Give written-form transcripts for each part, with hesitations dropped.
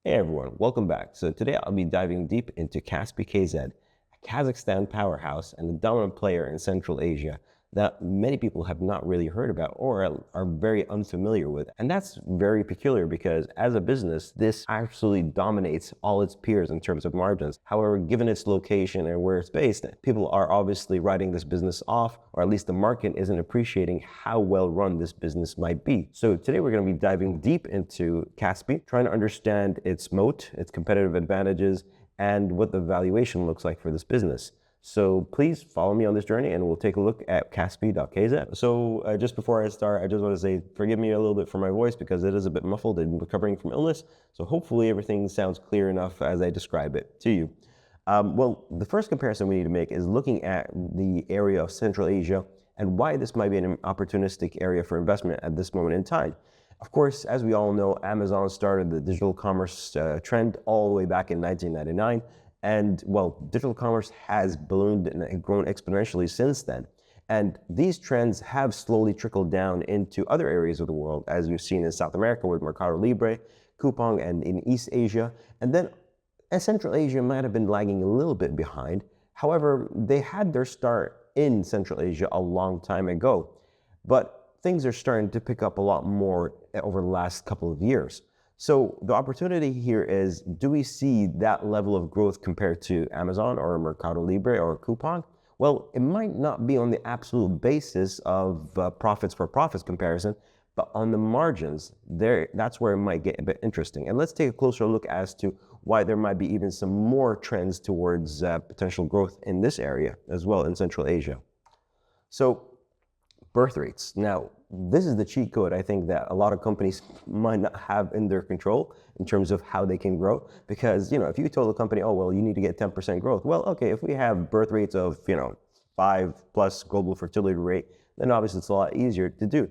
Hey everyone, welcome back. So today I'll be diving deep into Kaspi.kz, a Kazakhstan powerhouse and a dominant player in Central Asia that many people have not really heard about or are very unfamiliar with. And that's very peculiar because as a business, this absolutely dominates all its peers in terms of margins. However, given its location and where it's based, people are obviously writing this business off, or at least the market isn't appreciating how well run this business might be. So today we're going to be diving deep into Kaspi, trying to understand its moat, its competitive advantages, and what the valuation looks like for this business. So please follow me on this journey and we'll take a look at Kaspi.kz. So just before I start, I just want to say, forgive me a little bit for my voice because it is a bit muffled and recovering from illness. So hopefully everything sounds clear enough as I describe it to you. Well, the first comparison we need to make is looking at the area of Central Asia and why this might be an opportunistic area for investment at this moment in time. Of course, as we all know, Amazon started the digital commerce trend all the way back in 1999. And well, digital commerce has ballooned and grown exponentially since then. And these trends have slowly trickled down into other areas of the world, as we've seen in South America with Mercado Libre, Coupang, and in East Asia. And then Central Asia might have been lagging a little bit behind. However, they had their start in Central Asia a long time ago. But things are starting to pick up a lot more over the last couple of years. So the opportunity here is, do we see that level of growth compared to Amazon or Mercado Libre or Coupang? Well, it might not be on the absolute basis of profits for profits comparison, but on the margins, that's where it might get a bit interesting. And let's take a closer look as to why there might be even some more trends towards potential growth in this area as well in Central Asia. So birth rates. Now, this is the cheat code I think that a lot of companies might not have in their control in terms of how they can grow. Because, if you told a company, oh, well, you need to get 10% growth. Well, okay, if we have birth rates of, 5+ global fertility rate, then obviously it's a lot easier to do.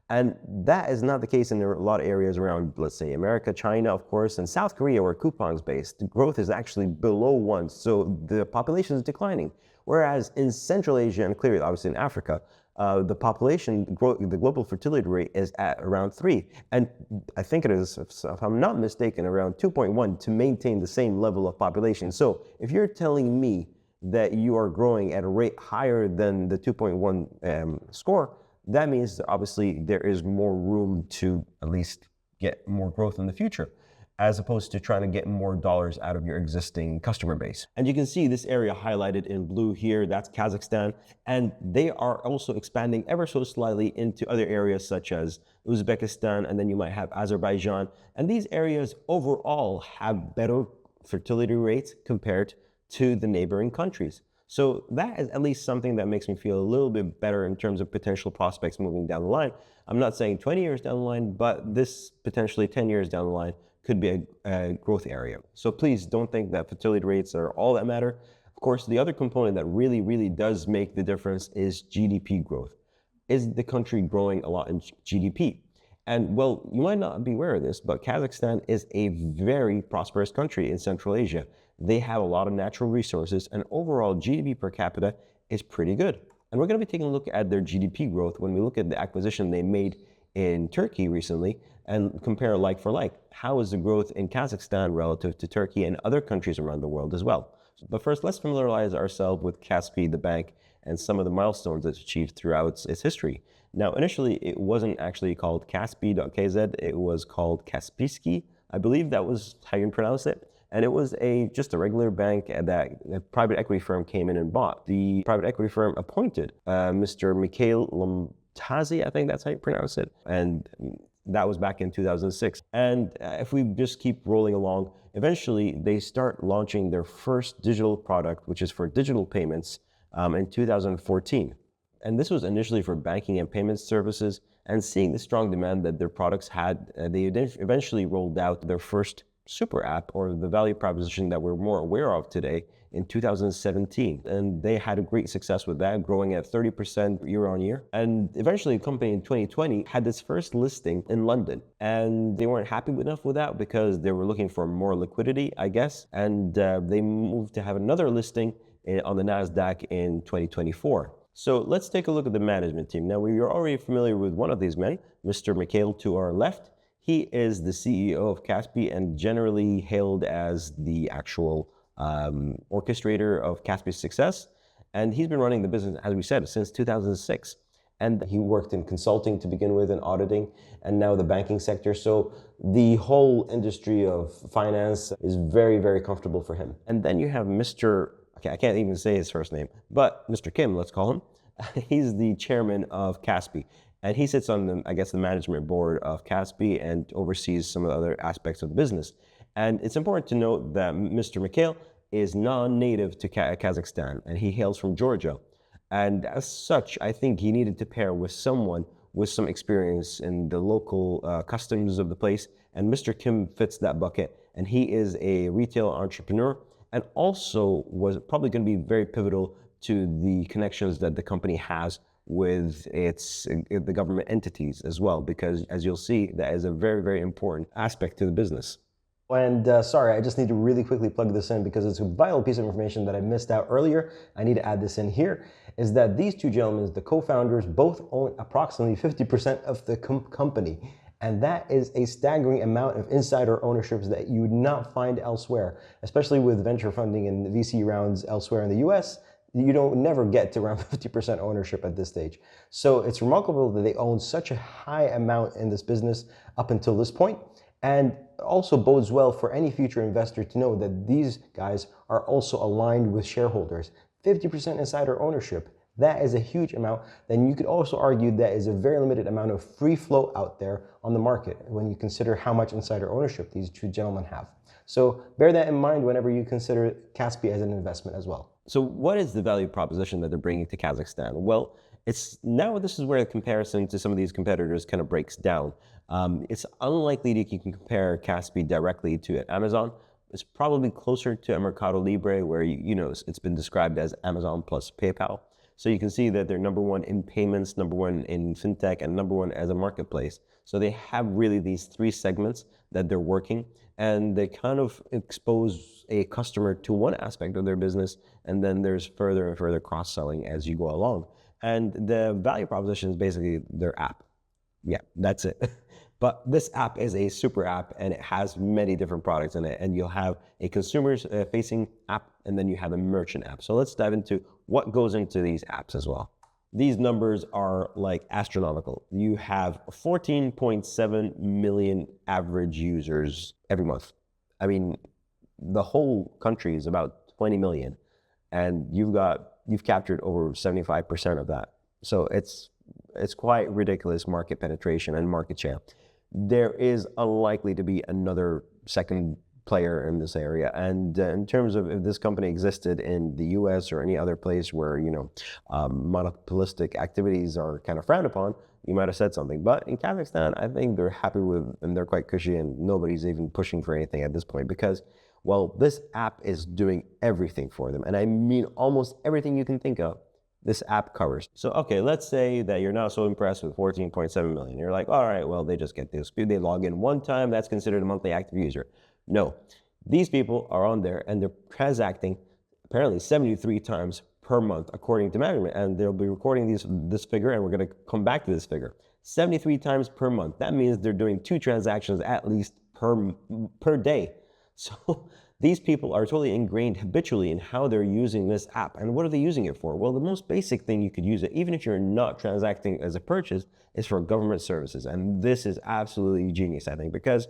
And that is not the case in a lot of areas around, let's say, America, China, of course, and South Korea, where Coupang's based. The growth is actually below 1, so the population is declining. Whereas in Central Asia and clearly, obviously in Africa, the population, the global fertility rate is at around 3. And I think it is, if I'm not mistaken, around 2.1 to maintain the same level of population. So if you're telling me that you are growing at a rate higher than the 2.1 score, that means that obviously there is more room to at least get more growth in the future, as opposed to trying to get more dollars out of your existing customer base. And you can see this area highlighted in blue here, that's Kazakhstan, and they are also expanding ever so slightly into other areas such as Uzbekistan, and then you might have Azerbaijan. And these areas overall have better fertility rates compared to the neighboring countries. So that is at least something that makes me feel a little bit better in terms of potential prospects moving down the line. I'm not saying 20 years down the line, but this potentially 10 years down the line could be a growth area. So please don't think that fertility rates are all that matter. Of course, the other component that really, really does make the difference is GDP growth. Is the country growing a lot in GDP? And well, you might not be aware of this, but Kazakhstan is a very prosperous country in Central Asia. They have a lot of natural resources and overall GDP per capita is pretty good. And we're going to be taking a look at their GDP growth when we look at the acquisition they made in Turkey recently and compare like for like. How is the growth in Kazakhstan relative to Turkey and other countries around the world as well? But first, let's familiarize ourselves with Kaspi, the bank, and some of the milestones it's achieved throughout its history. Now, initially, it wasn't actually called Kaspi.kz. It was called Kaspersky. I believe that was how you pronounce it. And it was just a regular bank that a private equity firm came in and bought. The private equity firm appointed Mr. Mikhail Lomtazy, I think that's how you pronounce it. And that was back in 2006. And if we just keep rolling along, eventually they start launching their first digital product, which is for digital payments, in 2014. And this was initially for banking and payment services. And seeing the strong demand that their products had, they eventually rolled out their first super app, or the value proposition that we're more aware of today, in 2017. And they had a great success with that, growing at 30% year on year. And eventually the company in 2020 had its first listing in London. And they weren't happy enough with that because they were looking for more liquidity, I guess. And they moved to have another listing on the NASDAQ in 2024. So let's take a look at the management team. Now, we are already familiar with one of these men, Mr. Mikhail to our left. He is the CEO of Kaspi and generally hailed as the actual orchestrator of Kaspi's success. And he's been running the business, as we said, since 2006. And he worked in consulting to begin with and auditing, and now the banking sector. So the whole industry of finance is very, very comfortable for him. And then you have okay, I can't even say his first name, but Mr. Kim, let's call him. He's the chairman of Kaspi. And he sits on the management board of Kaspi and oversees some of the other aspects of the business. And it's important to note that Mr. Mikhail is non-native to Kazakhstan, and he hails from Georgia. And as such, I think he needed to pair with someone with some experience in the local customs of the place. And Mr. Kim fits that bucket. And he is a retail entrepreneur and also was probably going to be very pivotal to the connections that the company has with the government entities as well, because as you'll see, that is a very, very important aspect to the business. And sorry, I just need to really quickly plug this in because it's a vital piece of information that I missed out earlier. I need to add this in here, is that these two gentlemen, the co-founders, both own approximately 50% of the company. And that is a staggering amount of insider ownerships that you would not find elsewhere, especially with venture funding and VC rounds elsewhere in the US. You don't never get to around 50% ownership at this stage. So it's remarkable that they own such a high amount in this business up until this point. And also bodes well for any future investor to know that these guys are also aligned with shareholders. 50% insider ownership, that is a huge amount. Then you could also argue that is a very limited amount of free float out there on the market when you consider how much insider ownership these two gentlemen have. So bear that in mind whenever you consider Kaspi as an investment as well. So what is the value proposition that they're bringing to Kazakhstan? Well, this is where the comparison to some of these competitors kind of breaks down. It's unlikely that you can compare Kaspi directly to Amazon. It's probably closer to a Mercado Libre, where it's been described as Amazon plus PayPal. So you can see that they're number one in payments, number one in fintech, and number one as a marketplace. So they have really these three segments that they're working, and they kind of expose a customer to one aspect of their business, and then there's further and further cross-selling as you go along. And the value proposition is basically their app. Yeah, that's it. But this app is a super app, and it has many different products in it. And you'll have a consumer-facing app, and then you have a merchant app. So let's dive into what goes into these apps as well. These numbers are like astronomical. You have 14.7 million average users every month. I mean, the whole country is about 20 million, and you've captured over 75% of that. So it's quite ridiculous market penetration and market share. There is unlikely to be another second player in this area. And in terms of if this company existed in the US or any other place where, monopolistic activities are kind of frowned upon, you might have said something. But in Kazakhstan, I think they're happy with, and they're quite cushy, and nobody's even pushing for anything at this point because, well, this app is doing everything for them. And I mean almost everything you can think of. This app covers. So, okay, let's say that you're not so impressed with 14.7 million. You're like, all right, well, they just get this. They log in one time, that's considered a monthly active user. No, these people are on there and they're transacting apparently 73 times per month, according to management. And they'll be recording this figure, and we're gonna come back to this figure. 73 times per month. That means they're doing 2 transactions at least per day. So these people are totally ingrained habitually in how they're using this app. And what are they using it for? Well, the most basic thing you could use it, even if you're not transacting as a purchase, is for government services. And this is absolutely genius, I think, because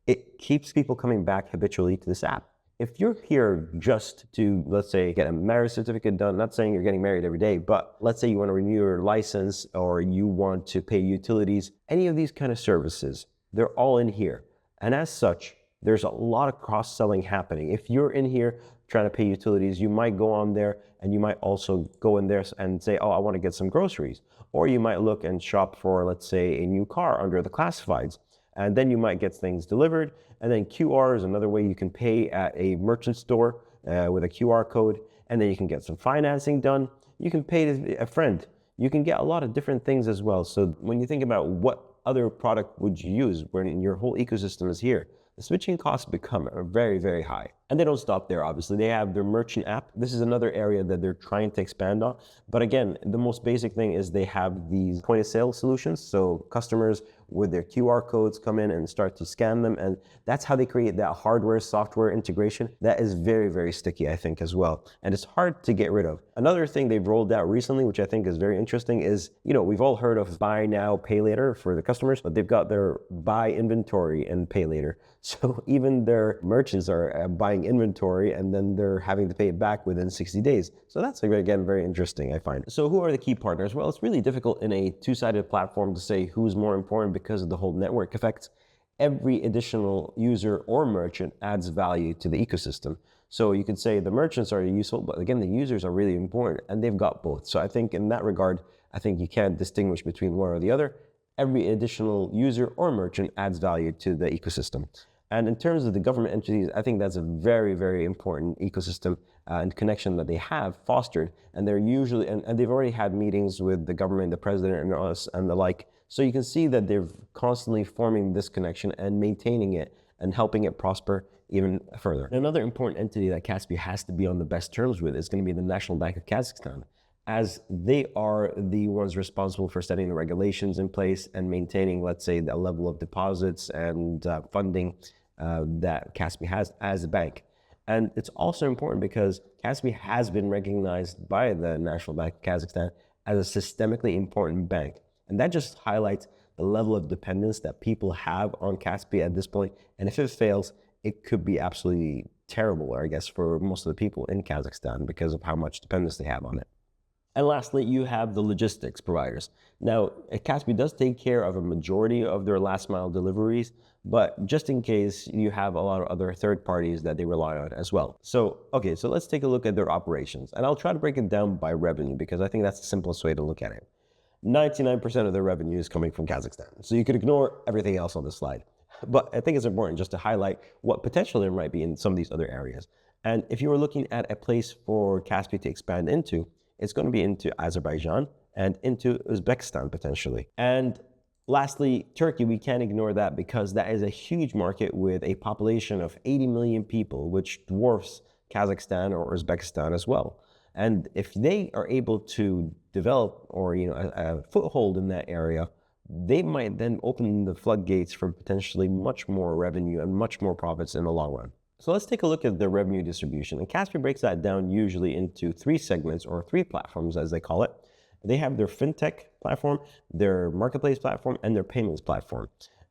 it keeps people coming back habitually to this app. If you're here just to, let's say, get a marriage certificate done, not saying you're getting married every day, but let's say you want to renew your license or you want to pay utilities, any of these kind of services, they're all in here. And as such, there's a lot of cross-selling happening. If you're in here trying to pay utilities, you might go on there and you might also go in there and say, oh, I want to get some groceries. Or you might look and shop for, let's say, a new car under the classifieds. And then you might get things delivered. And then QR is another way you can pay at a merchant store with a QR code. And then you can get some financing done. You can pay to a friend. You can get a lot of different things as well. So when you think about what other product would you use when your whole ecosystem is here, the switching costs become very, very high. And they don't stop there, obviously. They have their merchant app. This is another area that they're trying to expand on. But again, the most basic thing is they have these point of sale solutions. So customers with their QR codes come in and start to scan them. And that's how they create that hardware, software integration. That is very, very sticky, I think, as well. And it's hard to get rid of. Another thing they've rolled out recently, which I think is very interesting, is, we've all heard of buy now, pay later for the customers, but they've got their buy inventory and pay later. So even their merchants are buying inventory and then they're having to pay it back within 60 days. So that's, again, very interesting, I find. So who are the key partners? Well, it's really difficult in a two-sided platform to say who's more important because of the whole network effect. Every additional user or merchant adds value to the ecosystem. So you could say the merchants are useful, but again, the users are really important and they've got both. So I think in that regard, I think you can't distinguish between one or the other. Every additional user or merchant adds value to the ecosystem. And in terms of the government entities, I think that's a very, very important ecosystem and connection that they have fostered. And they're usually, and they've already had meetings with the government, the president, and us, and the like. So you can see that they're constantly forming this connection and maintaining it and helping it prosper even further. Another important entity that Kaspi has to be on the best terms with is going to be the National Bank of Kazakhstan, as they are the ones responsible for setting the regulations in place and maintaining, let's say, the level of deposits and funding that Kaspi has as a bank. And it's also important because Kaspi has been recognized by the National Bank of Kazakhstan as a systemically important bank. And that just highlights the level of dependence that people have on Kaspi at this point. And if it fails, it could be absolutely terrible, I guess, for most of the people in Kazakhstan because of how much dependence they have on it. And lastly, you have the logistics providers. Now, Kaspi does take care of a majority of their last mile deliveries, but just in case, you have a lot of other third parties that they rely on as well. So let's take a look at their operations. And I'll try to break it down by revenue because I think that's the simplest way to look at it. 99% of their revenue is coming from Kazakhstan. So you could ignore everything else on this slide. But I think it's important just to highlight what potential there might be in some of these other areas. And if you were looking at a place for Kaspi to expand into, it's going to be into Azerbaijan and into Uzbekistan potentially. And lastly, Turkey, we can't ignore that because that is a huge market with a population of 80 million people, which dwarfs Kazakhstan or Uzbekistan as well. And if they are able to develop or a foothold in that area, they might then open the floodgates for potentially much more revenue and much more profits in the long run. So let's take a look at the revenue distribution. And Kaspi breaks that down usually into three segments or three platforms, as they call it. They have their fintech platform, their marketplace platform, and their payments platform.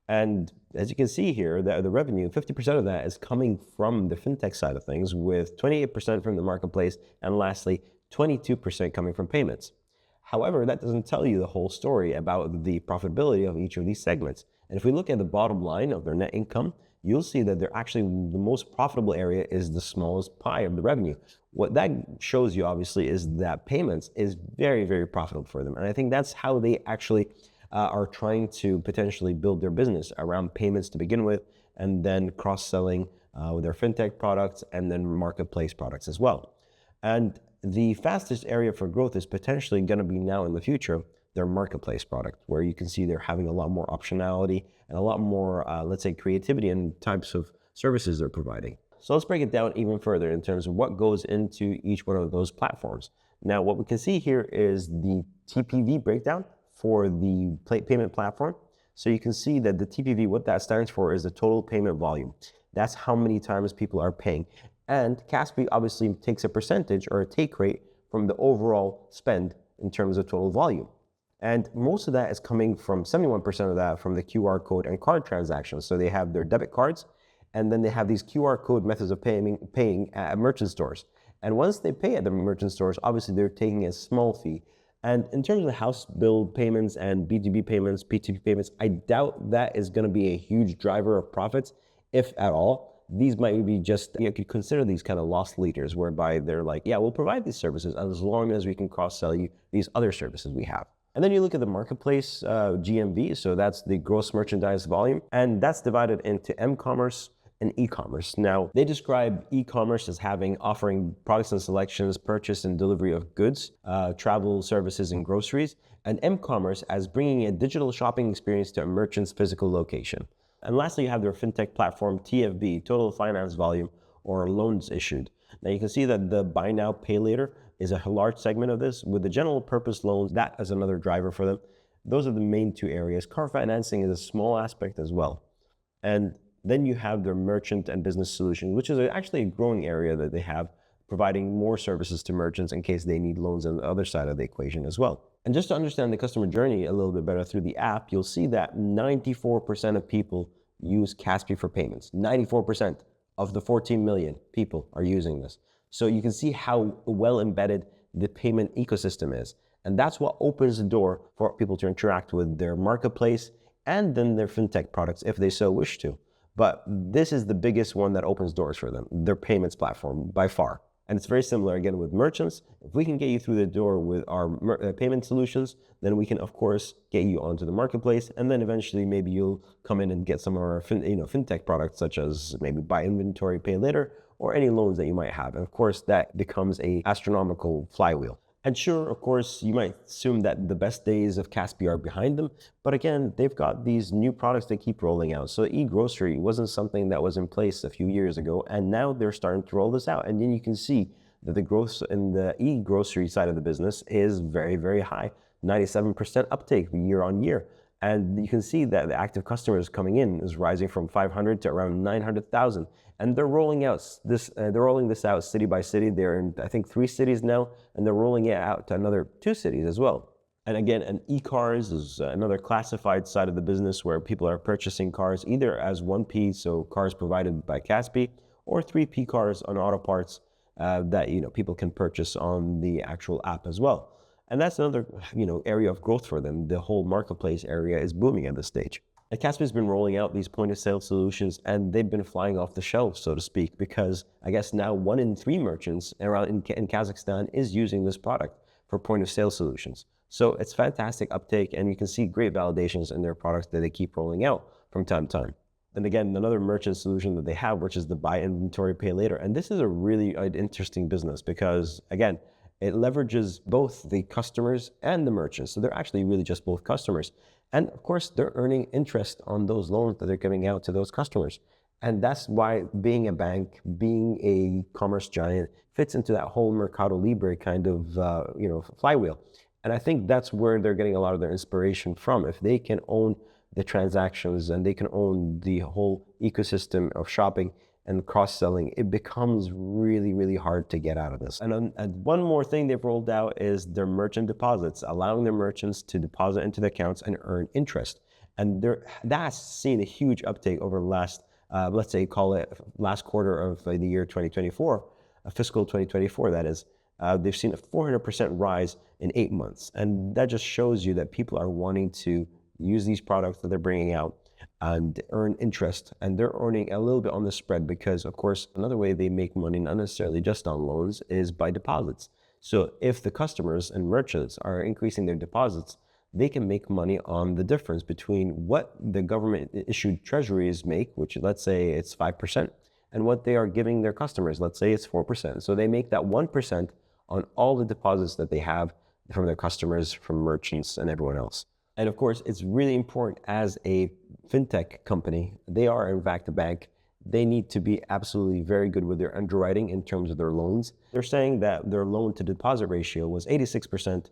And as you can see here, the revenue, 50% of that is coming from the fintech side of things, with 28% from the marketplace, and lastly, 22% coming from payments. However, that doesn't tell you the whole story about the profitability of each of these segments. And if we look at the bottom line of their net income, you'll see that they're actually the most profitable area is the smallest pie of the revenue. What that shows you, obviously, is that payments is very, very profitable for them. And I think that's how they actually are trying to potentially build their business around payments to begin with, and then cross-selling with their fintech products and then marketplace products as well. And the fastest area for growth is potentially going to be now in the future their marketplace product, where you can see they're having a lot more optionality and a lot more, let's say, creativity and types of services they're providing. So let's break it down even further in terms of what goes into each one of those platforms. Now, what we can see here is the TPV breakdown for the payment platform. So you can see that the TPV, what that stands for is the total payment volume. That's how many times people are paying. And Kaspi obviously takes a percentage or a take rate from the overall spend in terms of total volume. And most of that is coming from 71% of that from the QR code and card transactions. So they have their debit cards, and then they have these QR code methods of paying at merchant stores. And once they pay at the merchant stores, obviously they're taking a small fee. And in terms of the house bill payments and B2B payments, P2P payments, I doubt that is going to be a huge driver of profits, if at all. These might be just, you could consider these kind of loss leaders, whereby they're like, yeah, we'll provide these services as long as we can cross-sell you these other services we have. And then you look at the marketplace GMV, so that's the gross merchandise volume, and that's divided into m-commerce and e-commerce. Now, they describe e-commerce as offering products and selections, purchase and delivery of goods, travel services and groceries, and m-commerce as bringing a digital shopping experience to a merchant's physical location. And lastly, you have their fintech platform, TFV, total finance volume, or loans issued. Now you can see that the buy now, pay later is a large segment of this. With the general purpose loans, that is another driver for them. Those are the main two areas. Car financing is a small aspect as well. And then you have their merchant and business solutions, which is actually a growing area that they have, providing more services to merchants in case they need loans on the other side of the equation as well. And just to understand the customer journey a little bit better through the app, you'll see that 94% of people use Kaspi for payments. 94% of the 14 million people are using this. So you can see how well embedded the payment ecosystem is. And that's what opens the door for people to interact with their marketplace and then their fintech products if they so wish to. But this is the biggest one that opens doors for them, their payments platform by far. And it's very similar again with merchants. If we can get you through the door with our payment solutions, then we can of course get you onto the marketplace, and then eventually maybe you'll come in and get some of our fintech products, such as maybe buy inventory, pay later, or any loans that you might have. And of course that becomes an astronomical flywheel. And sure, of course, you might assume that the best days of Kaspi are behind them, but again, they've got these new products they keep rolling out. So e-grocery wasn't something that was in place a few years ago, and now they're starting to roll this out. And then you can see that the growth in the e-grocery side of the business is very, very high, 97% uptake year on year. And you can see that the active customers coming in is rising from 500 to around 900,000. And they're rolling out this out city by city. They're in, I think, 3 cities now, and they're rolling it out to another 2 cities as well. And again, an e-cars is another classified side of the business where people are purchasing cars either as 1P, so cars provided by Kaspi, or 3P cars on auto parts that people can purchase on the actual app as well. And that's another area of growth for them. The whole marketplace area is booming at this stage. And Kaspi's been rolling out these point-of-sale solutions, and they've been flying off the shelf, so to speak, because I guess now 1 in 3 merchants around in Kazakhstan is using this product for point-of-sale solutions. So it's fantastic uptake, and you can see great validations in their products that they keep rolling out from time to time. Then again, another merchant solution that they have, which is the buy inventory, pay later. And this is a really interesting business because, again, it leverages both the customers and the merchants. So they're actually really just both customers. And of course, they're earning interest on those loans that they're giving out to those customers. And that's why being a bank, being a commerce giant fits into that whole Mercado Libre kind of flywheel. And I think that's where they're getting a lot of their inspiration from. If they can own the transactions and they can own the whole ecosystem of shopping and cross-selling, it becomes really, really hard to get out of this. And one more thing they've rolled out is their merchant deposits, allowing their merchants to deposit into their accounts and earn interest. And that's seen a huge uptake over the last, let's say, call it last quarter of the year 2024, fiscal 2024, that is. They've seen a 400% rise in 8 months. And that just shows you that people are wanting to use these products that they're bringing out and earn interest, and they're earning a little bit on the spread because, of course, another way they make money, not necessarily just on loans, is by deposits. So if the customers and merchants are increasing their deposits, they can make money on the difference between what the government-issued treasuries make, which let's say it's 5%, and what they are giving their customers, let's say it's 4%. So they make that 1% on all the deposits that they have from their customers, from merchants, and everyone else. And of course, it's really important as a fintech company. They are, in fact, a bank. They need to be absolutely very good with their underwriting in terms of their loans. They're saying that their loan to deposit ratio was 86%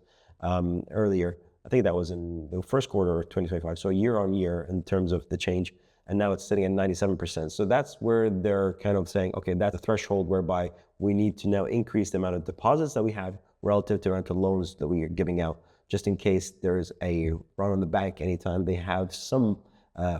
earlier. I think that was in the first quarter of 2025. So year on year in terms of the change. And now it's sitting at 97%. So that's where they're kind of saying, okay, that's a threshold whereby we need to now increase the amount of deposits that we have relative to the amount of loans that we are giving out, just in case there's a run on the bank anytime they have some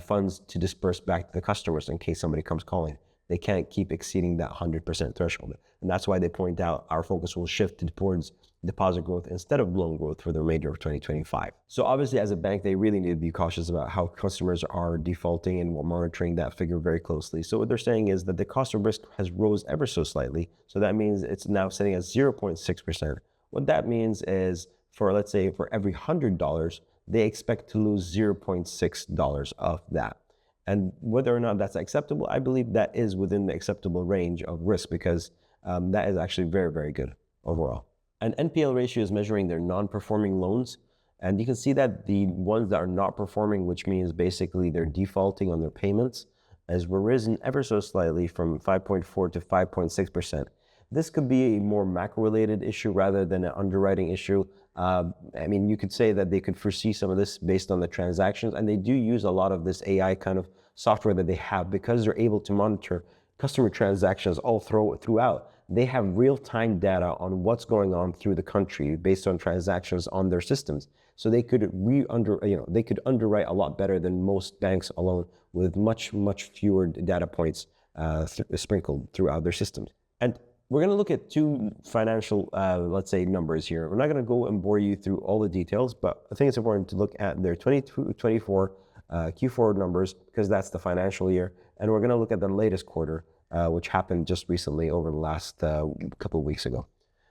funds to disperse back to the customers in case somebody comes calling. They can't keep exceeding that 100% threshold. And that's why they point out our focus will shift towards deposit growth instead of loan growth for the remainder of 2025. So obviously as a bank, they really need to be cautious about how customers are defaulting, and we're monitoring that figure very closely. So what they're saying is that the cost of risk has rose ever so slightly. So that means it's now sitting at 0.6%. What that means is let's say for every $100, they expect to lose $0.6 of that. And whether or not that's acceptable, I believe that is within the acceptable range of risk because that is actually very, very good overall. And NPL ratio is measuring their non-performing loans. And you can see that the ones that are not performing, which means basically they're defaulting on their payments, has risen ever so slightly from 5.4 to 5.6%. This could be a more macro-related issue rather than an underwriting issue. I mean, you could say that they could foresee some of this based on the transactions, and they do use a lot of this AI kind of software that they have because they're able to monitor customer transactions all throughout. They have real-time data on what's going on through the country based on transactions on their systems. So they could they could underwrite a lot better than most banks alone with much fewer data points sprinkled throughout their systems. And we're going to look at two financial, let's say, numbers here. We're not going to go and bore you through all the details, but I think it's important to look at their 2024 Q4 numbers because that's the financial year. And we're going to look at the latest quarter, which happened just recently over the last couple of weeks ago.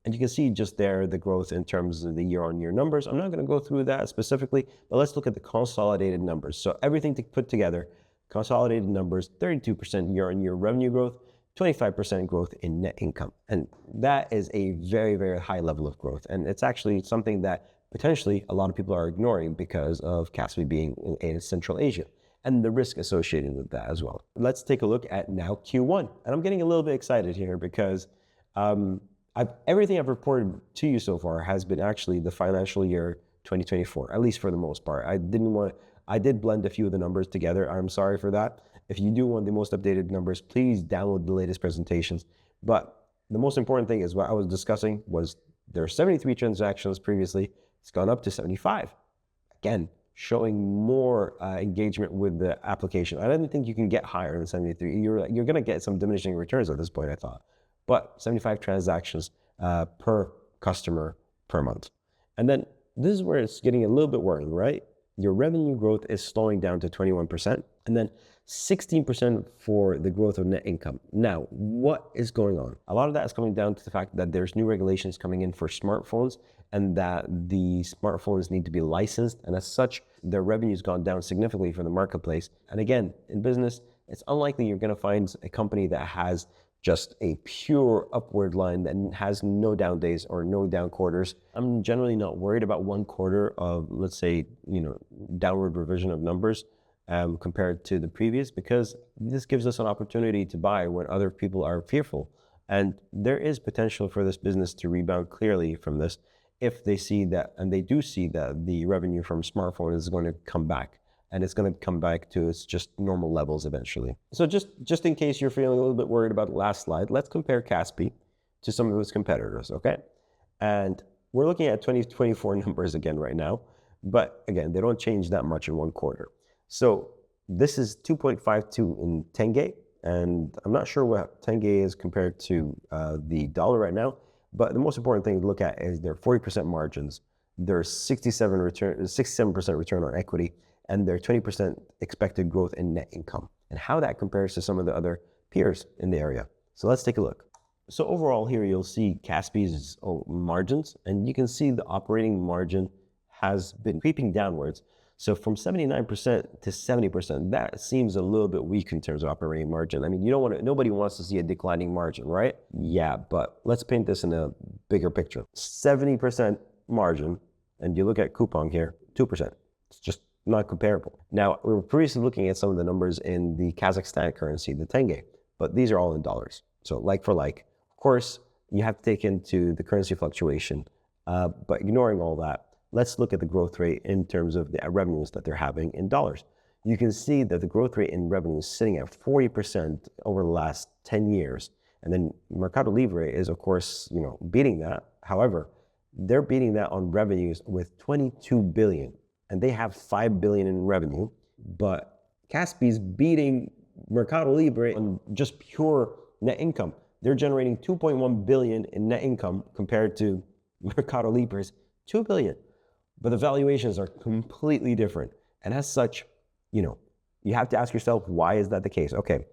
And you can see just there the growth in terms of the year-on-year numbers. I'm not going to go through that specifically, but let's look at the consolidated numbers. So everything to put together, consolidated numbers, 32% year-on-year revenue growth, 25% growth in net income. And that is a very high level of growth. And it's actually something that potentially a lot of people are ignoring because of Kaspi being in Central Asia and the risk associated with that as well. Let's take a look at now Q1. And I'm getting a little bit excited here because everything I've reported to you so far has been actually the financial year 2024, at least for the most part. I did blend a few of the numbers together. I'm sorry for that. If you do want the most updated numbers, please download the latest presentations. But the most important thing is what I was discussing was there are 73 transactions previously. It's gone up to 75. Again, showing more engagement with the application. I didn't think you can get higher than 73. You're going to get some diminishing returns at this point, I thought. But 75 transactions per customer per month. And then this is where it's getting a little bit worrying, right? Your revenue growth is slowing down to 21%, and then 16% for the growth of net income. Now, what is going on? A lot of that is coming down to the fact that there's new regulations coming in for smartphones and that the smartphones need to be licensed, and as such, their revenue's gone down significantly for the marketplace. And again, in business, it's unlikely you're going to find a company that has just a pure upward line that has no down days or no down quarters. I'm generally not worried about one quarter of, let's say, downward revision of numbers compared to the previous, because this gives us an opportunity to buy when other people are fearful. And there is potential for this business to rebound clearly from this if they see that, and they do see that the revenue from smartphone is going to come back. And it's going to come back to its just normal levels eventually. So just in case you're feeling a little bit worried about the last slide, let's compare Kaspi to some of its competitors, okay? And we're looking at 2024 numbers again right now, but again, they don't change that much in one quarter. So this is 2.52 in tenge, and I'm not sure what tenge is compared to the dollar right now, but the most important thing to look at is their 40% margins, their 67% return on equity, and their 20% expected growth in net income, and how that compares to some of the other peers in the area. So let's take a look. So overall here, you'll see Kaspi's margins, and you can see the operating margin has been creeping downwards. So from 79% to 70%, that seems a little bit weak in terms of operating margin. I mean, nobody wants to see a declining margin, right? Yeah, but let's paint this in a bigger picture. 70% margin, and you look at Coupang here, 2%. It's just not comparable. Now, we were previously looking at some of the numbers in the Kazakhstan currency, the tenge, but these are all in dollars. So like for like, of course, you have to take into the currency fluctuation, but ignoring all that, let's look at the growth rate in terms of the revenues that they're having in dollars. You can see that the growth rate in revenue is sitting at 40% over the last 10 years. And then Mercado Libre is, of course, beating that. However, they're beating that on revenues with 22 billion. And they have 5 billion in revenue, but Kaspi's beating Mercado Libre on just pure net income. They're generating 2.1 billion in net income compared to Mercado Libre's 2 billion. But the valuations are completely different. And as such, you have to ask yourself, why is that the case? Okay,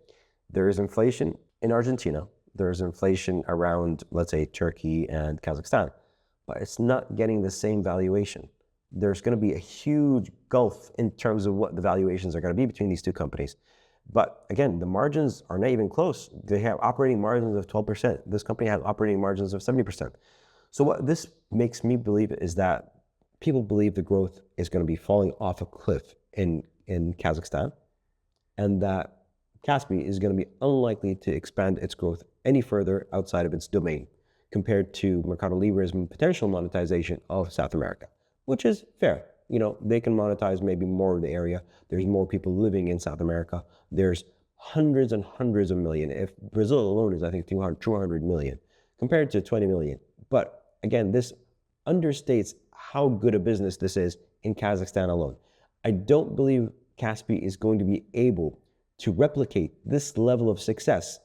there is inflation in Argentina. There's inflation around, let's say, Turkey and Kazakhstan, but it's not getting the same valuation. There's going to be a huge gulf in terms of what the valuations are going to be between these two companies. But again, the margins are not even close. They have operating margins of 12%. This company has operating margins of 70%. So what this makes me believe is that people believe the growth is going to be falling off a cliff in Kazakhstan, and that Kaspi is going to be unlikely to expand its growth any further outside of its domain compared to Mercado Libre's potential monetization of South America, which is fair. You know, they can monetize maybe more of the area. There's more people living in South America. There's hundreds and hundreds of million. If Brazil alone is, I think, 200 million compared to 20 million. But again, this understates how good a business this is in Kazakhstan alone. I don't believe Kaspi is going to be able to replicate this level of success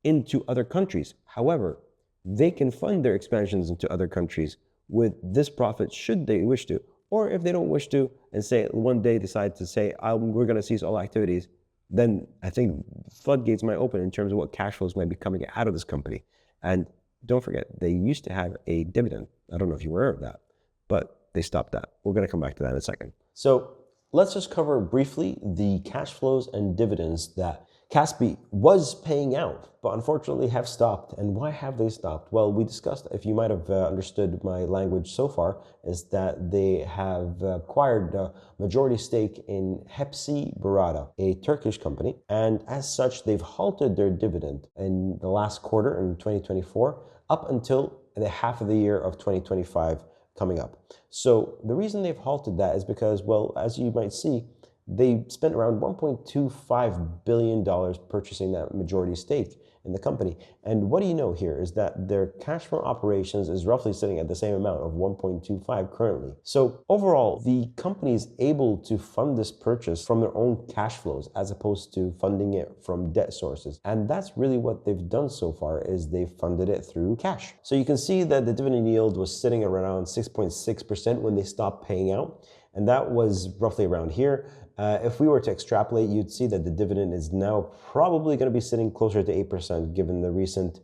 into other countries. However, they can fund their expansions into other countries with this profit should they wish to, or if they don't wish to and say one day decide to say, we're going to cease all activities, then I think floodgates might open in terms of what cash flows might be coming out of this company. And don't forget, they used to have a dividend. I don't know if you were aware of that, but they stopped that. We're going to come back to that in a second. So let's just cover briefly the cash flows and dividends that Kaspi was paying out, but unfortunately have stopped. And why have they stopped? Well, we discussed, if you might have understood my language so far, is that they have acquired a majority stake in Hepsiburada, a Turkish company. And as such, they've halted their dividend in the last quarter in 2024 up until the half of the year of 2025 coming up. So the reason they've halted that is because, well, as you might see, they spent around $1.25 billion purchasing that majority stake in the company. And what do you know here is that their cash from operations is roughly sitting at the same amount of 1.25 currently. So overall, the company is able to fund this purchase from their own cash flows as opposed to funding it from debt sources. And that's really what they've done so far, is they've funded it through cash. So you can see that the dividend yield was sitting at around 6.6% when they stopped paying out. And that was roughly around here. If we were to extrapolate, you'd see that the dividend is now probably going to be sitting closer to 8% given the recent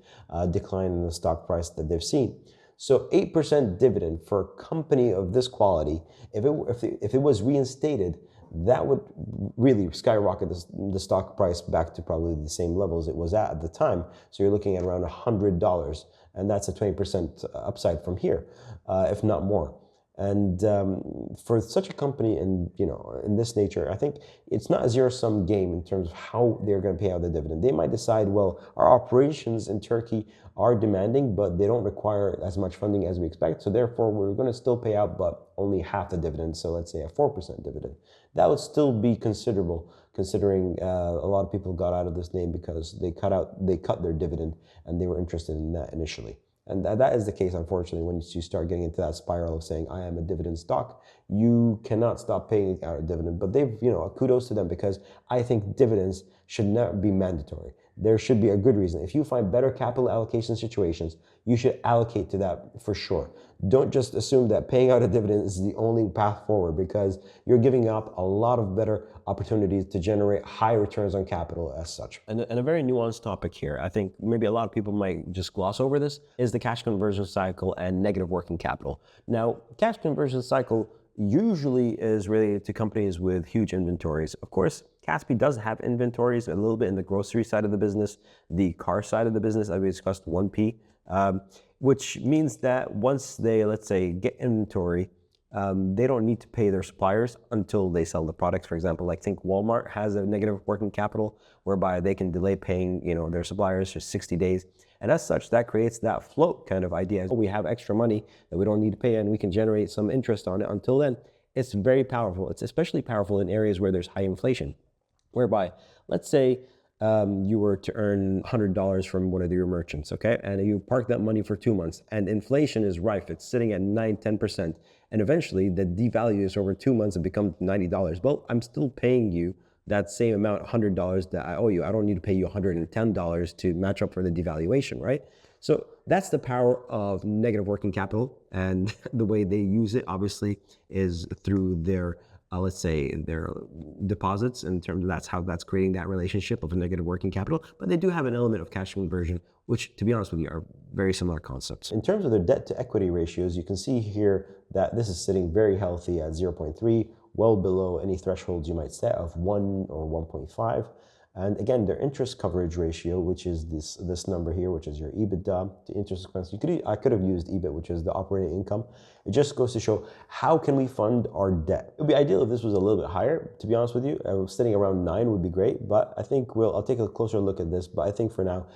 decline in the stock price that they've seen. So 8% dividend for a company of this quality, if it was reinstated, that would really skyrocket the stock price back to probably the same levels it was at the time. So you're looking at around $100, and that's a 20% upside from here, if not more. And for such a company in this nature, I think it's not a zero-sum game in terms of how they're going to pay out the dividend. They might decide, well, our operations in Turkey are demanding, but they don't require as much funding as we expect. So therefore, we're going to still pay out, but only half the dividend. So let's say a 4% dividend. That would still be considerable, considering a lot of people got out of this name because they cut their dividend and they were interested in that initially. And that is the case, unfortunately, when you start getting into that spiral of saying, I am a dividend stock, you cannot stop paying out a dividend. But they've, kudos to them, because I think dividends should not be mandatory. There should be a good reason. If you find better capital allocation situations, you should allocate to that for sure. Don't just assume that paying out a dividend is the only path forward, because you're giving up a lot of better opportunities to generate high returns on capital as such. And a very nuanced topic here, I think maybe a lot of people might just gloss over this, is the cash conversion cycle and negative working capital. Now, cash conversion cycle usually is related to companies with huge inventories. Of course, Kaspi does have inventories a little bit in the grocery side of the business, the car side of the business, as we discussed, 1P, which means that once they, let's say, get inventory, they don't need to pay their suppliers until they sell the products. For example, I think Walmart has a negative working capital whereby they can delay paying, their suppliers for 60 days. And as such, that creates that float kind of idea. We have extra money that we don't need to pay and we can generate some interest on it. Until then, it's very powerful. It's especially powerful in areas where there's high inflation, whereby, let's say, you were to earn $100 from one of your merchants, okay? And you park that money for 2 months and inflation is rife. It's sitting at 9–10%. And eventually that devalues over 2 months and becomes $90. Well, I'm still paying you that same amount, $100 that I owe you. I don't need to pay you $110 to match up for the devaluation, right? So that's the power of negative working capital. And the way they use it, obviously, is through their let's say their deposits, in terms of that's creating that relationship of a negative working capital. But they do have an element of cash conversion, which, to be honest with you, are very similar concepts. In terms of their debt to equity ratios, you can see here that this is sitting very healthy at 0.3, well below any thresholds you might set of 1 or 1.5. And again, their interest coverage ratio, which is this number here, which is your EBITDA to interest expense. I could have used EBIT, which is the operating income. It just goes to show how can we fund our debt. It would be ideal if this was a little bit higher, to be honest with you. Sitting around 9 would be great, but I think I'll take a closer look at this. But I think for now,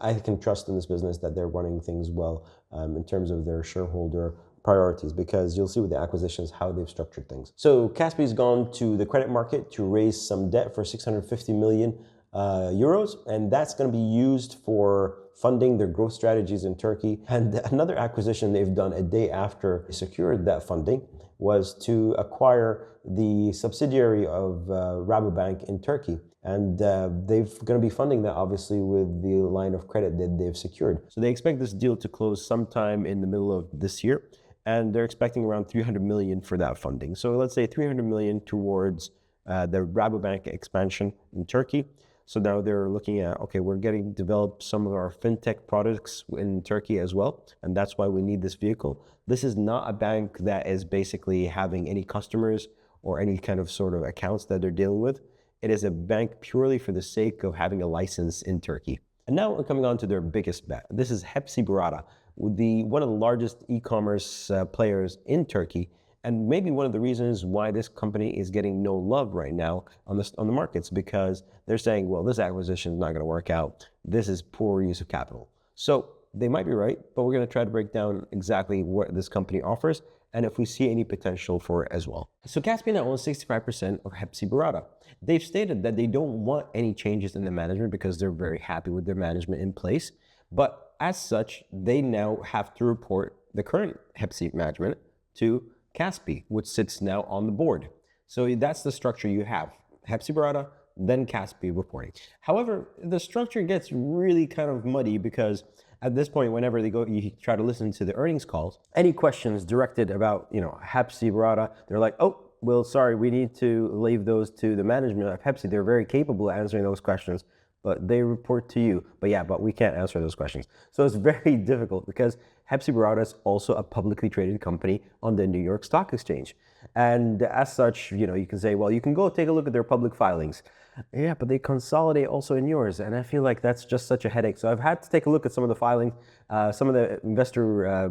I can trust in this business that they're running things well in terms of their shareholder priorities, because you'll see with the acquisitions how they've structured things. So Kaspi's gone to the credit market to raise some debt for 650 million euros, and that's going to be used for funding their growth strategies in Turkey. And another acquisition they've done a day after they secured that funding was to acquire the subsidiary of Rabobank in Turkey. And they're going to be funding that obviously with the line of credit that they've secured. So they expect this deal to close sometime in the middle of this year. And they're expecting around 300 million for that funding. So let's say 300 million towards the Rabobank expansion in Turkey. So now they're looking at, okay, we're getting developed some of our fintech products in Turkey as well. And that's why we need this vehicle. This is not a bank that is basically having any customers or any kind of sort of accounts that they're dealing with. It is a bank purely for the sake of having a license in Turkey. And now we're coming on to their biggest bet. This is Hepsiburada, one of the largest e-commerce players in Turkey, and maybe one of the reasons why this company is getting no love right now on the markets, because they're saying, well, this acquisition is not going to work out. This is poor use of capital. So they might be right, but we're going to try to break down exactly what this company offers and if we see any potential for it as well. So Kaspi now owns 65% of Hepsiburada. They've stated that they don't want any changes in the management because they're very happy with their management in place. But as such, they now have to report the current Hepsi management to Kaspi, which sits now on the board. So that's the structure you have. Hepsiburada, then Kaspi reporting. However, the structure gets really kind of muddy because at this point, whenever you try to listen to the earnings calls, any questions directed about, Hepsiburada, they're like, oh, well, sorry, we need to leave those to the management of Hepsi. They're very capable of answering those questions, but they report to you. But we can't answer those questions. So it's very difficult because Hepsiburada is also a publicly traded company on the New York Stock Exchange. And as such, you can say, well, you can go take a look at their public filings. Yeah, but they consolidate also in yours. And I feel like that's just such a headache. So I've had to take a look at some of the filings, some of the investor,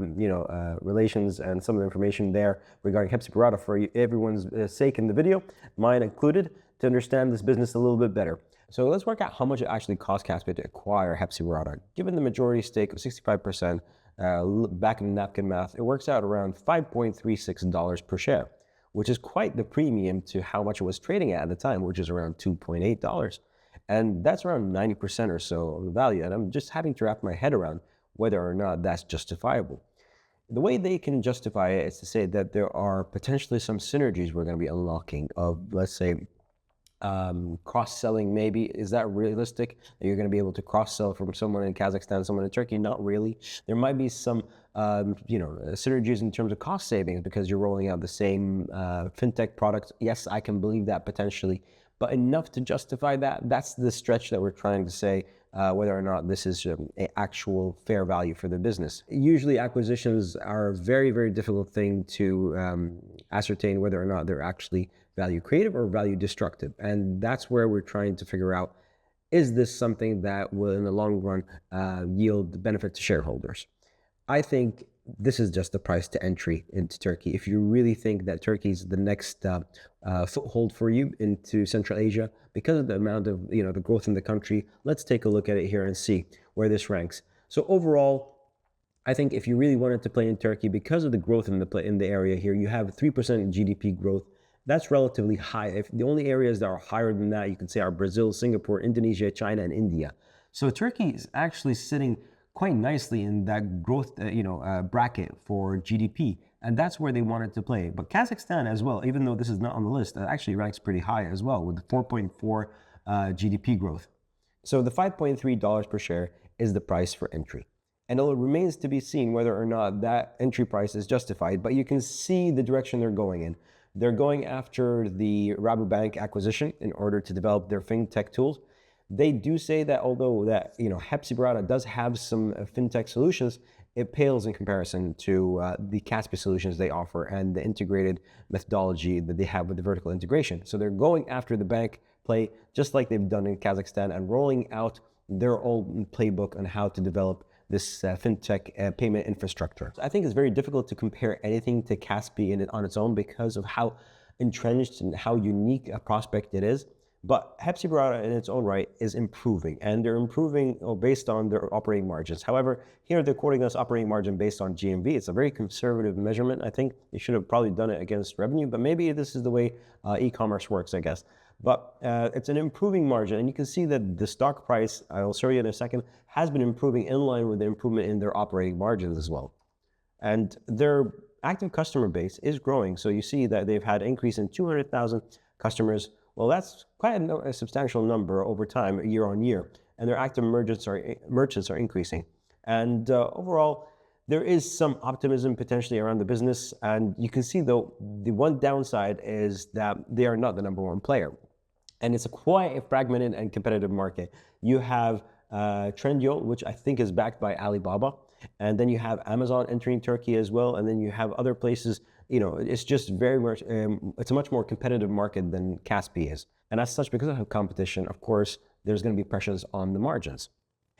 relations and some of the information there regarding Hepsiburada for everyone's sake in the video, mine included, to understand this business a little bit better. So let's work out how much it actually cost Kaspi to acquire Hepsiburada. Given the majority stake of 65%, back in the napkin math, it works out around $5.36 per share, which is quite the premium to how much it was trading at the time, which is around $2.8. And that's around 90% or so of the value. And I'm just having to wrap my head around whether or not that's justifiable. The way they can justify it is to say that there are potentially some synergies we're going to be unlocking of, let's say, cross-selling maybe. Is that realistic? That you're going to be able to cross-sell from someone in Kazakhstan, someone in Turkey? Not really. There might be some, synergies in terms of cost savings because you're rolling out the same fintech products. Yes, I can believe that potentially, but enough to justify that? That's the stretch that we're trying to say whether or not this is an actual fair value for the business. Usually acquisitions are a very, very difficult thing to ascertain whether or not they're actually value creative or value destructive. And that's where we're trying to figure out, is this something that will in the long run yield benefit to shareholders? I think this is just the price to entry into Turkey. If you really think that Turkey is the next foothold for you into Central Asia, because of the amount of, the growth in the country, let's take a look at it here and see where this ranks. So overall, I think if you really wanted to play in Turkey, because of the growth in the area here, you have 3% GDP growth. That's relatively high. If the only areas that are higher than that, you can say, are Brazil, Singapore, Indonesia, China, and India. So Turkey is actually sitting quite nicely in that growth bracket for GDP. And that's where they wanted to play. But Kazakhstan as well, even though this is not on the list, actually ranks pretty high as well with 4.4 GDP growth. So the $5.3 per share is the price for entry. And it remains to be seen whether or not that entry price is justified, but you can see the direction they're going in. They're going after the Rabobank acquisition in order to develop their fintech tools. They do say that although that, Hepsiburada does have some fintech solutions, it pales in comparison to the Kaspi solutions they offer and the integrated methodology that they have with the vertical integration. So they're going after the bank play just like they've done in Kazakhstan and rolling out their own playbook on how to develop this fintech payment infrastructure. So I think it's very difficult to compare anything to Kaspi on its own because of how entrenched and how unique a prospect it is. But Hepsiburada in its own right is improving, and they're improving based on their operating margins. However, here they're quoting us operating margin based on GMV. It's a very conservative measurement. I think they should have probably done it against revenue, but maybe this is the way e-commerce works, I guess. But it's an improving margin, and you can see that the stock price, I'll show you in a second, has been improving in line with the improvement in their operating margins as well. And their active customer base is growing. So you see that they've had an increase in 200,000 customers. Well, that's quite a substantial number over time, year on year. And their active merchants are increasing. And overall, there is some optimism potentially around the business. And you can see, though, the one downside is that they are not the number one player. And it's quite a fragmented and competitive market. You have Trendyol, which I think is backed by Alibaba. And then you have Amazon entering Turkey as well. And then you have other places. It's just very much, it's a much more competitive market than Kaspi is. And as such, because of competition, of course, there's going to be pressures on the margins.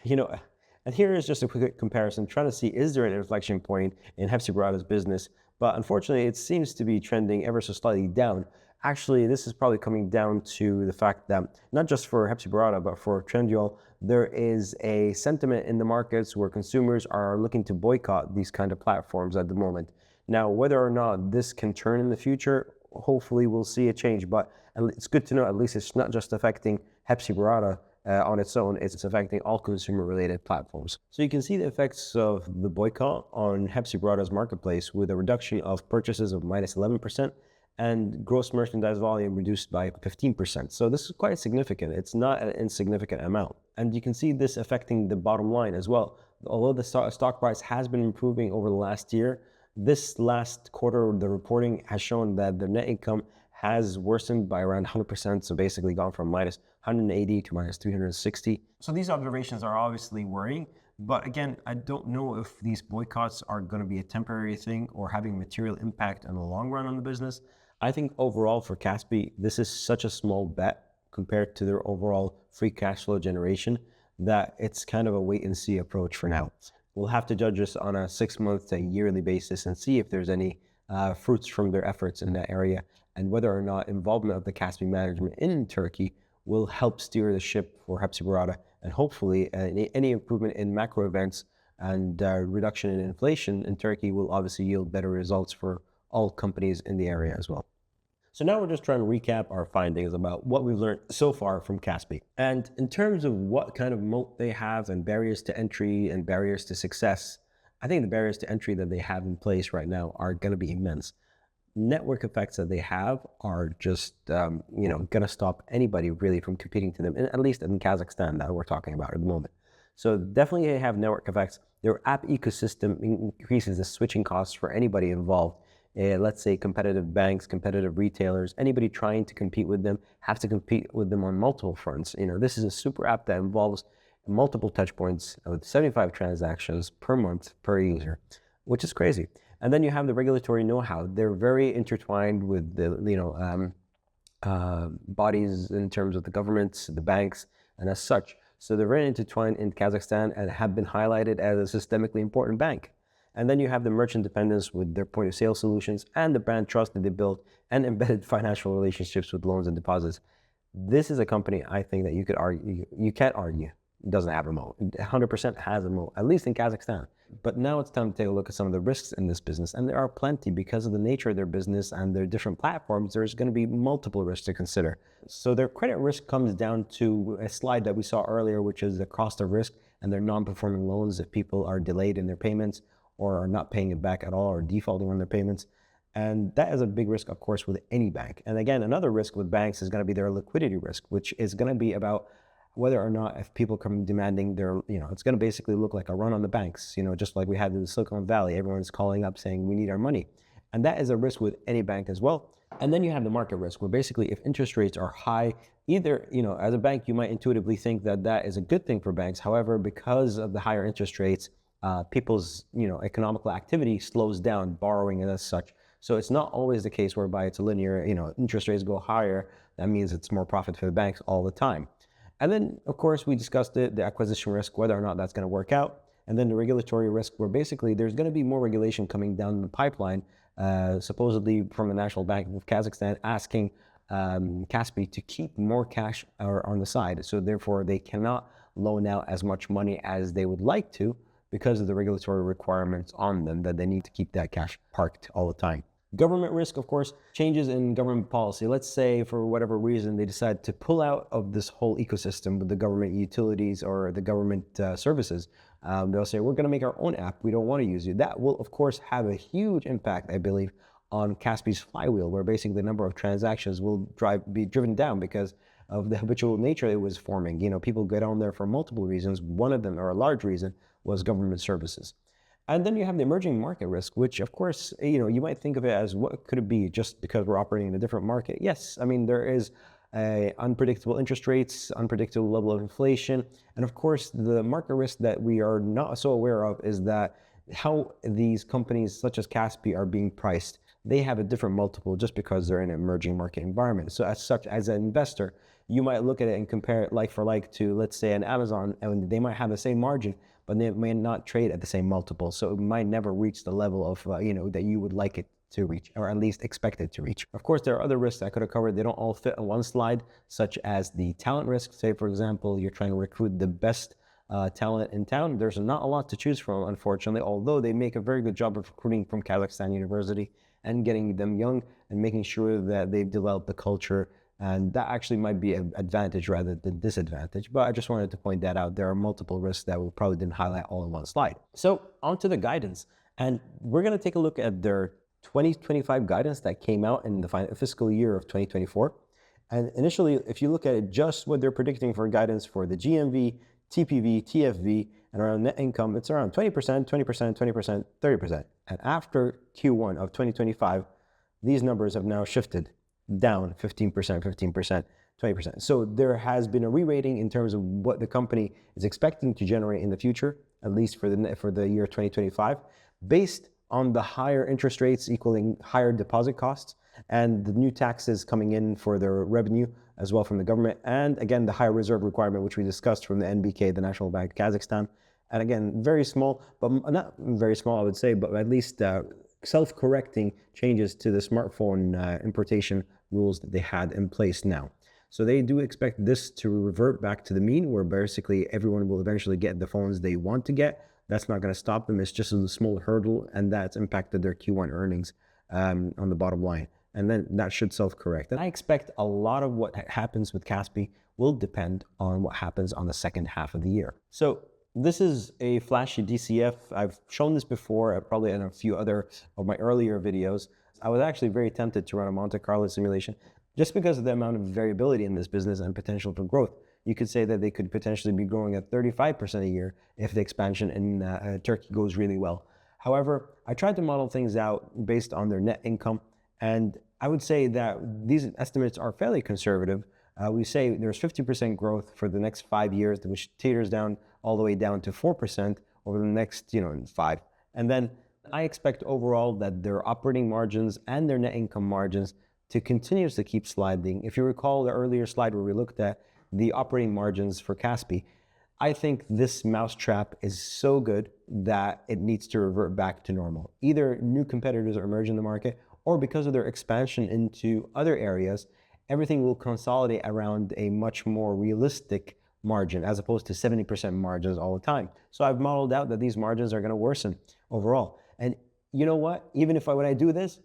And here is just a quick comparison, trying to see, is there an inflection point in Hepsiburada's business? But unfortunately, it seems to be trending ever so slightly down. Actually, this is probably coming down to the fact that not just for Hepsiburada, but for Trendyol, there is a sentiment in the markets where consumers are looking to boycott these kind of platforms at the moment. Now, whether or not this can turn in the future, hopefully we'll see a change. But it's good to know at least it's not just affecting Hepsiburada on its own, it's affecting all consumer-related platforms. So you can see the effects of the boycott on Hepsiburada's marketplace with a reduction of purchases of minus 11% and gross merchandise volume reduced by 15%. So this is quite significant. It's not an insignificant amount. And you can see this affecting the bottom line as well. Although the stock price has been improving over the last year, this last quarter, the reporting has shown that the net income has worsened by around 100%. So basically gone from minus 180 to minus 360. So these observations are obviously worrying. But again, I don't know if these boycotts are going to be a temporary thing or having material impact in the long run on the business. I think overall for Kaspi, this is such a small bet compared to their overall free cash flow generation that it's kind of a wait and see approach for now. We'll have to judge this on a 6-month to yearly basis and see if there's any fruits from their efforts in that area and whether or not involvement of the Kaspi management in Turkey will help steer the ship for Hepsiburada, and hopefully any improvement in macro events and reduction in inflation in Turkey will obviously yield better results for all companies in the area as well. So now we're just trying to recap our findings about what we've learned so far from Kaspi. And in terms of what kind of moat they have and barriers to entry and barriers to success, I think the barriers to entry that they have in place right now are going to be immense. Network effects that they have are just, going to stop anybody really from competing to them, at least in Kazakhstan that we're talking about at the moment. So definitely they have network effects. Their app ecosystem increases the switching costs for anybody involved. Let's say competitive banks, competitive retailers, anybody trying to compete with them have to compete with them on multiple fronts. This is a super app that involves multiple touch points with 75 transactions per month per user, which is crazy. And then you have the regulatory know-how. They're very intertwined with the bodies in terms of the governments, the banks, and as such. So they're very intertwined in Kazakhstan and have been highlighted as a systemically important bank. And then you have the merchant dependence with their point of sale solutions and the brand trust that they built and embedded financial relationships with loans and deposits. This is a company I think that you can't argue doesn't have a moat. 100% has a moat, at least in Kazakhstan. But now it's time to take a look at some of the risks in this business. And there are plenty because of the nature of their business and their different platforms. There's going to be multiple risks to consider. So their credit risk comes down to a slide that we saw earlier, which is the cost of risk and their non-performing loans if people are delayed in their payments or are not paying it back at all or defaulting on their payments. And that is a big risk, of course, with any bank. And again, another risk with banks is going to be their liquidity risk, which is going to be about whether or not if people come demanding their, it's going to basically look like a run on the banks, just like we had in the Silicon Valley. Everyone's calling up saying we need our money. And that is a risk with any bank as well. And then you have the market risk, where basically if interest rates are high, either, as a bank, you might intuitively think that that is a good thing for banks. However, because of the higher interest rates, people's, economical activity slows down, borrowing and as such. So it's not always the case whereby it's a linear, interest rates go higher. That means it's more profit for the banks all the time. And then, of course, we discussed it, the acquisition risk, whether or not that's going to work out. And then the regulatory risk, where basically there's going to be more regulation coming down the pipeline, supposedly from the National Bank of Kazakhstan, asking Kaspi to keep more cash on the side. So therefore, they cannot loan out as much money as they would like to because of the regulatory requirements on them that they need to keep that cash parked all the time. Government risk, of course, changes in government policy. Let's say for whatever reason they decide to pull out of this whole ecosystem with the government utilities or the government services. They'll say, we're going to make our own app. We don't want to use you. That will, of course, have a huge impact, I believe, on Kaspi's flywheel, where basically the number of transactions will be driven down because of the habitual nature it was forming. People get on there for multiple reasons. One of them, or a large reason, was government services. And then you have the emerging market risk, which of course, you might think of it as what could it be just because we're operating in a different market? Yes, I mean, there is unpredictable interest rates, unpredictable level of inflation. And of course, the market risk that we are not so aware of is that how these companies such as Kaspi are being priced. They have a different multiple just because they're in an emerging market environment. So as such, as an investor, you might look at it and compare it like for like to, let's say, an Amazon, and they might have the same margin, but they may not trade at the same multiple. So it might never reach the level of, that you would like it to reach, or at least expect it to reach. Of course, there are other risks I could have covered. They don't all fit on one slide, such as the talent risk. Say, for example, you're trying to recruit the best talent in town. There's not a lot to choose from, unfortunately, although they make a very good job of recruiting from Kazakhstan University and getting them young and making sure that they've developed the culture. And that actually might be an advantage rather than disadvantage. But I just wanted to point that out. There are multiple risks that we probably didn't highlight all in one slide. So on to the guidance. And we're going to take a look at their 2025 guidance that came out in the fiscal year of 2024. And initially, if you look at it, just what they're predicting for guidance for the GMV, TPV, TFV, and around net income, it's around 20%, 20%, 20%, 30%. And after Q1 of 2025, these numbers have now shifted down 15%, 15%, 20%. So there has been a re-rating in terms of what the company is expecting to generate in the future, at least for the year 2025, based on the higher interest rates equaling higher deposit costs and the new taxes coming in for their revenue as well from the government. And again, the higher reserve requirement, which we discussed from the NBK, the National Bank of Kazakhstan. And again, very small, but not very small, I would say, but at least self-correcting changes to the smartphone importation rules that they had in place now. So they do expect this to revert back to the mean, where basically everyone will eventually get the phones they want to get. That's not going to stop them. It's just a small hurdle, and that's impacted their Q1 earnings on the bottom line. And then that should self-correct. And I expect a lot of what happens with Kaspi will depend on what happens on the second half of the year. So this is a flashy DCF. I've shown this before, probably in a few other of my earlier videos. I was actually very tempted to run a Monte Carlo simulation just because of the amount of variability in this business and potential for growth. You could say that they could potentially be growing at 35% a year if the expansion in Turkey goes really well. However, I tried to model things out based on their net income, and I would say that these estimates are fairly conservative. We say there's 50% growth for the next 5 years, which teeters down all the way down to 4% over the next, 5. And then I expect overall that their operating margins and their net income margins to continuously keep sliding. If you recall the earlier slide where we looked at the operating margins for Kaspi, I think this mousetrap is so good that it needs to revert back to normal. Either new competitors emerge in the market, or because of their expansion into other areas, everything will consolidate around a much more realistic margin as opposed to 70% margins all the time. So I've modeled out that these margins are going to worsen overall. And you know what? Even if when I do this,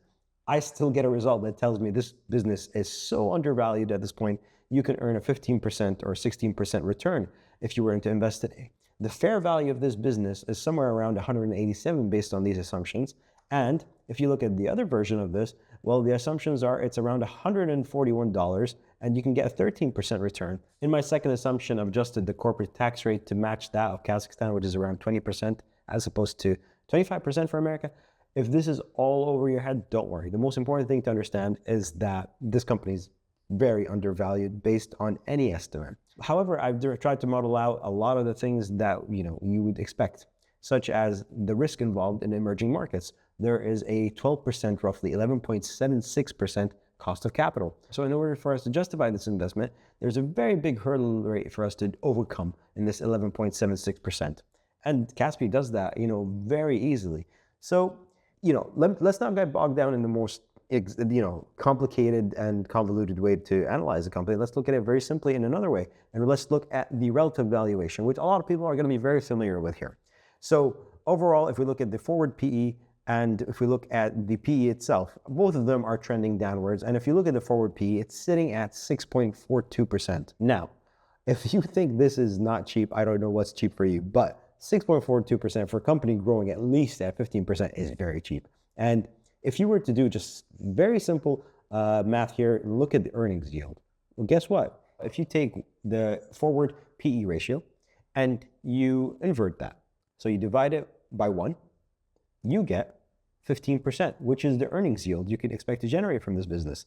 I still get a result that tells me this business is so undervalued at this point, you can earn a 15% or 16% return if you were to invest today. The fair value of this business is somewhere around 187 based on these assumptions. And if you look at the other version of this, well, the assumptions are it's around $141 and you can get a 13% return. In my second assumption, I've adjusted the corporate tax rate to match that of Kazakhstan, which is around 20% as opposed to 25% for America. If this is all over your head, don't worry. The most important thing to understand is that this company's very undervalued based on any estimate. However, I've tried to model out a lot of the things that you would expect, such as the risk involved in emerging markets. There is a 12%, roughly 11.76% cost of capital. So in order for us to justify this investment, there's a very big hurdle rate for us to overcome in this 11.76%. And Kaspi does that, very easily. So, let's not get bogged down in the most complicated and convoluted way to analyze a company. Let's look at it very simply in another way. And let's look at the relative valuation, which a lot of people are going to be very familiar with here. So overall, if we look at the forward PE and if we look at the PE itself, both of them are trending downwards. And if you look at the forward PE, it's sitting at 6.42%. Now, if you think this is not cheap, I don't know what's cheap for you, but 6.42% for a company growing at least at 15% is very cheap. And if you were to do just very simple math here, look at the earnings yield. Well, guess what? If you take the forward PE ratio and you invert that, so you divide it by 1, you get 15%, which is the earnings yield you can expect to generate from this business.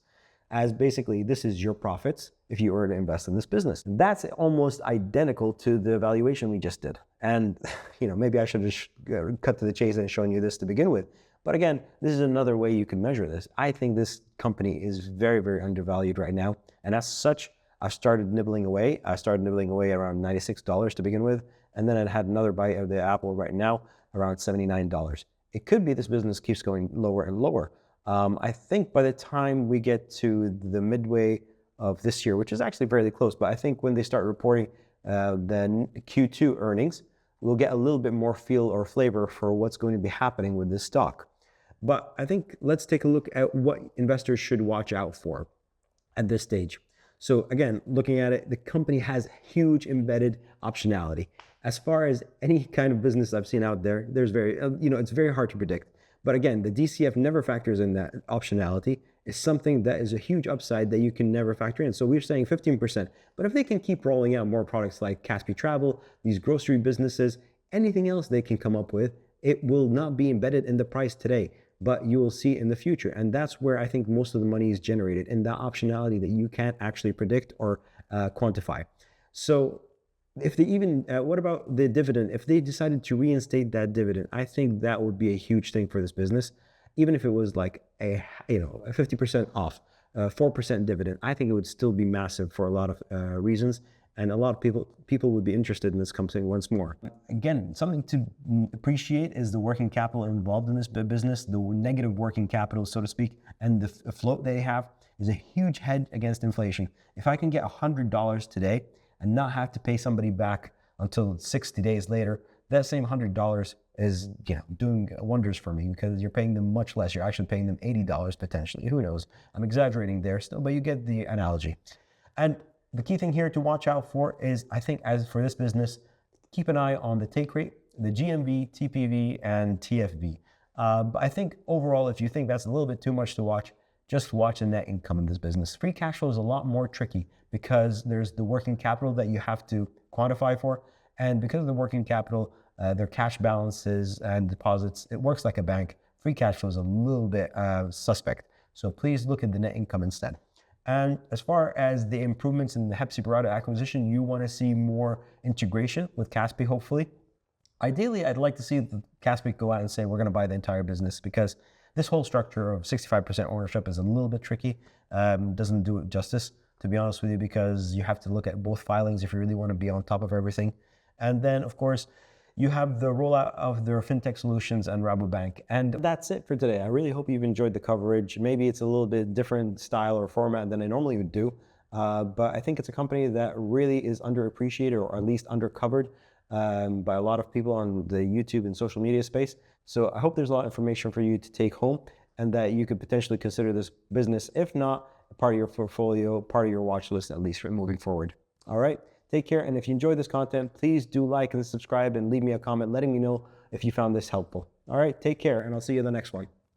As basically, this is your profits if you were to invest in this business. That's almost identical to the valuation we just did. And, maybe I should have cut to the chase and shown you this to begin with. But again, this is another way you can measure this. I think this company is very, very undervalued right now. And as such, I started nibbling away. I started nibbling away around $96 to begin with. And then I had another bite of the apple right now, around $79. It could be this business keeps going lower and lower. I think by the time we get to the midway of this year, which is actually fairly close, but I think when they start reporting the Q2 earnings, we'll get a little bit more feel or flavor for what's going to be happening with this stock. But I think let's take a look at what investors should watch out for at this stage. So again, looking at it, the company has huge embedded optionality. As far as any kind of business I've seen out there, there's it's very hard to predict. But again, the DCF never factors in that optionality. It's something that is a huge upside that you can never factor in. So we're saying 15%. But if they can keep rolling out more products like Kaspi Travel, these grocery businesses, anything else they can come up with, it will not be embedded in the price today, but you will see in the future. And that's where I think most of the money is generated, in that optionality that you can't actually predict or quantify. So if they even, what about the dividend? If they decided to reinstate that dividend, I think that would be a huge thing for this business. Even if it was like a 50% off, 4% dividend, I think it would still be massive for a lot of reasons. And a lot of people would be interested in this company once more. Again, something to appreciate is the working capital involved in this business, the negative working capital, so to speak, and the float they have is a huge hedge against inflation. If I can get $100 today and not have to pay somebody back until 60 days later, that same $100 is doing wonders for me, because you're paying them much less. You're actually paying them $80 potentially. Who knows? I'm exaggerating there still, but you get the analogy. And the key thing here to watch out for is, I think, as for this business, keep an eye on the take rate, the GMV, TPV, and TFV. But I think overall, if you think that's a little bit too much to watch, just watch the net income in this business. Free cash flow is a lot more tricky because there's the working capital that you have to quantify for. And because of the working capital, their cash balances and deposits, it works like a bank. Free cash flow is a little bit suspect. So please look at the net income instead. And as far as the improvements in the Hepsiburada acquisition, you want to see more integration with Kaspi, hopefully. Ideally, I'd like to see Kaspi go out and say, we're going to buy the entire business, because this whole structure of 65% ownership is a little bit tricky. Doesn't do it justice, to be honest with you, because you have to look at both filings if you really want to be on top of everything. And then, of course, you have the rollout of their fintech solutions and Rabobank. And that's it for today. I really hope you've enjoyed the coverage. Maybe it's a little bit different style or format than I normally would do. But I think it's a company that really is underappreciated, or at least undercovered by a lot of people on the YouTube and social media space. So I hope there's a lot of information for you to take home, and that you could potentially consider this business, if not a part of your portfolio, part of your watch list, at least for moving forward. All right. Take care, and if you enjoyed this content, please do like and subscribe and leave me a comment letting me know if you found this helpful. All right, take care, and I'll see you in the next one.